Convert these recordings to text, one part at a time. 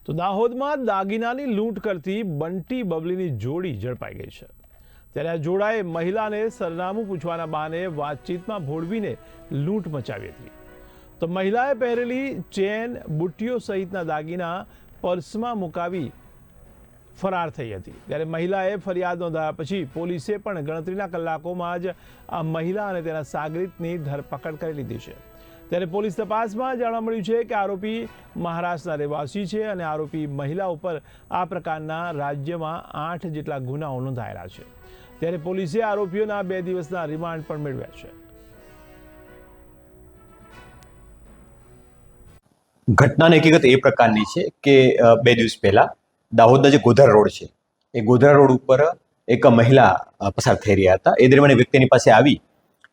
તો દાહોદમાં દાગીનાની લૂંટ કરતી બંટી બબલીની જોડી ઝડપાઈ ગઈ છે। ત્યારે આ જોડાએ મહિલાને સરનામું પૂછવાના બહાને વાતચીતમાં ભોળવીને લૂંટ મચાવી હતી। તો મહિલાએ પહેરેલી ચેન, બુટ્ટીઓ સહિતના દાગીના પર્સમાં મુકાવી ફરાર થઈ હતી। ત્યારે મહિલાએ ફરિયાદ નોંધાયા પછી પોલીસે પણ ગણતરીના કલાકોમાં જ આ મહિલા અને તેના સાગરીતની ધરપકડ કરી લીધી છે। ત્યારે પોલીસ તપાસમાં જાણવા મળ્યું છે કે આરોપી મહારાષ્ટ્રના રહેવાસી છે અને આરોપી મહિલા ઉપર આ પ્રકારના રાજ્યમાં 8 જેટલા ગુનાઓ નોંધાયેલા છે। ત્યારે પોલીસે આરોપીઓના 2 દિવસના રિમાન્ડ પણ મેળવ્યા છે। ઘટનાની હકીકત એ પ્રકારની છે કે 2 દિવસ પહેલા દાહોદના જે ગોધરા રોડ છે એ ગોધરા રોડ ઉપર એક મહિલા પસાર થઈ રહ્યા હતા। એ દરમિયાન વ્યક્તિની પાસે આવી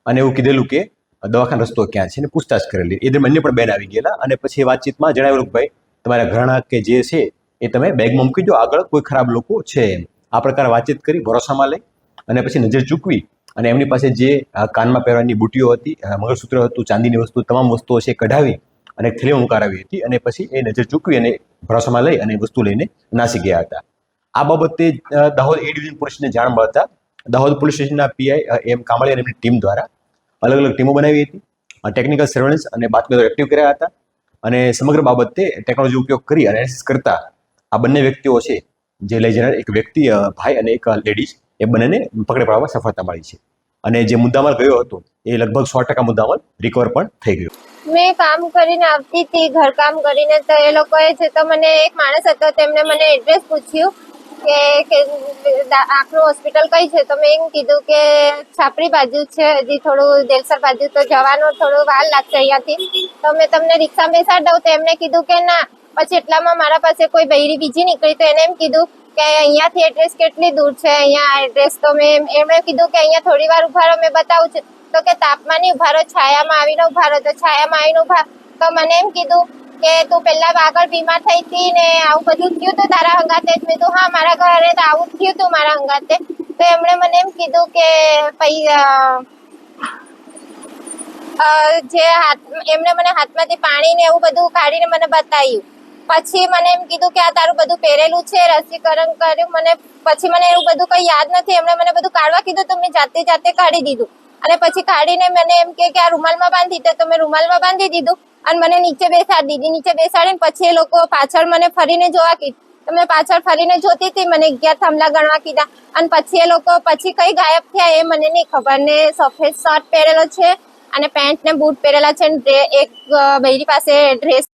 અને એવું કીધેલું કે દવાખાના રસ્તો ક્યાં છે ને પૂછતાછ કરેલી। એ દરમિયાન અન્ય પણ બેન આવી ગયેલા અને પછી વાતચીતમાં જણાવેલું કે ભાઈ તમારા ઘરણા કે જે છે એ તમે બેગમાં મૂકી દો, આગળ કોઈ ખરાબ લોકો છે એમ આ પ્રકારે વાતચીત કરી ભરોસામાં લઈ અને પછી નજર ચૂકવી અને એમની પાસે જે કાનમાં પહેરવાની બુટીઓ હતી, મંગળસૂત્ર હતું, ચાંદીની વસ્તુ, તમામ વસ્તુઓ છે કઢાવી અને એક થેલીમાં મુકાવી હતી અને પછી એ નજર ચૂકવી અને ભરોસામાં લઈ અને વસ્તુ લઈને નાસી ગયા હતા। આ બાબતે દાહોદ એ ડિવિઝન પોલીસને જાણ મળતા દાહોદ પોલીસ સ્ટેશનના પીઆઈ એમ કામળી અને એમની ટીમ દ્વારા અલગ અલગ ટીમો બનાવી હતી, ટેકનિકલ સર્વેલન્સ અને બાતમીદારો એક્ટિવ કર્યા હતા અને સમગ્ર બાબતે ટેકનોલોજી ઉપયોગ કરી એનાલિસિસ કરતા આ બંને વ્યક્તિઓ છે જે લઈ જનાર એક વ્યક્તિ ભાઈ અને એક લેડીઝ એ બંનેને પકડી પાડવામાં સફળતા મળી છે અને જે મુદ્દામાલ ગયો હતો એ લગભગ 100% મુદ્દામાલ રિકવર પણ થઈ ગયો। મેં કામ કરીને આવતી હતી, ઘર કામ કરીને, તો એ લોકોએ છે તો મને એક માણસ હતો તેમણે મને એડ્રેસ પૂછ્યું કે આંખનું હોસ્પિટલ કઈ છે, તો મેં એમ કીધું કે છાપરી બાજુ છે, હજી થોડું દેલસર બાજુ તો જવાનું થોડું વાર લાગશે અહીંયાથી, તો મેં તમને રિક્ષા બેસાડી દઉં, તો એમને કીધું કે ના। પછી એટલામાં મારા પાસે કોઈ બૈરી બીજી નીકળી તો એને એમ કીધું કે અહીંયાથી એડ્રેસ કેટલી દૂર છે, અહીંયા એડ્રેસ, તો એમણે કીધું કે અહીંયા થોડી વાર ઉભા રહો, મેં બતાવું છું, તો કે તાપમાં નહીં ઉભા રહો, છાયામાં આવીને ઉભા રહો, તો છાયામાં આવીને ઉભા, તો મને એમ કીધું કે તું પહેલા આગળ બીમાર થઈ હતી ને આવું બધું થયું હતું તારા હંગાતે, મેં કીધું હા મારા ઘરે તો આવું થયું હતું મારા હંગાતે, તો એમણે મને એમ કીધું કે એમણે મને હાથમાંથી પાણી ને એવું બધું કાઢીને મને બતાવ્યું। પછી મને એમ કીધું કે આ તારું બધું પહેરેલું છે, રસીકરણ કર્યું, મને પછી મને એવું બધું કઈ યાદ નથી, એમણે મને બધું કાઢવા કીધું તો મેં જાતે કાઢી દીધું અને પછી કાઢીને મને એમ કે આ રૂમાલમાં બાંધી દે, તો મેં રૂમાલમાં બાંધી દીધું અને મને નીચે બેસાડી દીધી। નીચે બેસાડીને પછી એ લોકો પાછળ મને ફરીને જોવા કીધું, તો મેં પાછળ ફરીને જોતી હતી, મને 11 થાંભલા ગણવા કીધા અને પછી એ લોકો પછી કઈ ગાયબ થયા એ મને નહીં ખબર ને સફેદ શર્ટ પહેરેલો છે અને પેન્ટ ને બૂટ પહેરેલા છે, એક બૈરી પાસે ડ્રેસ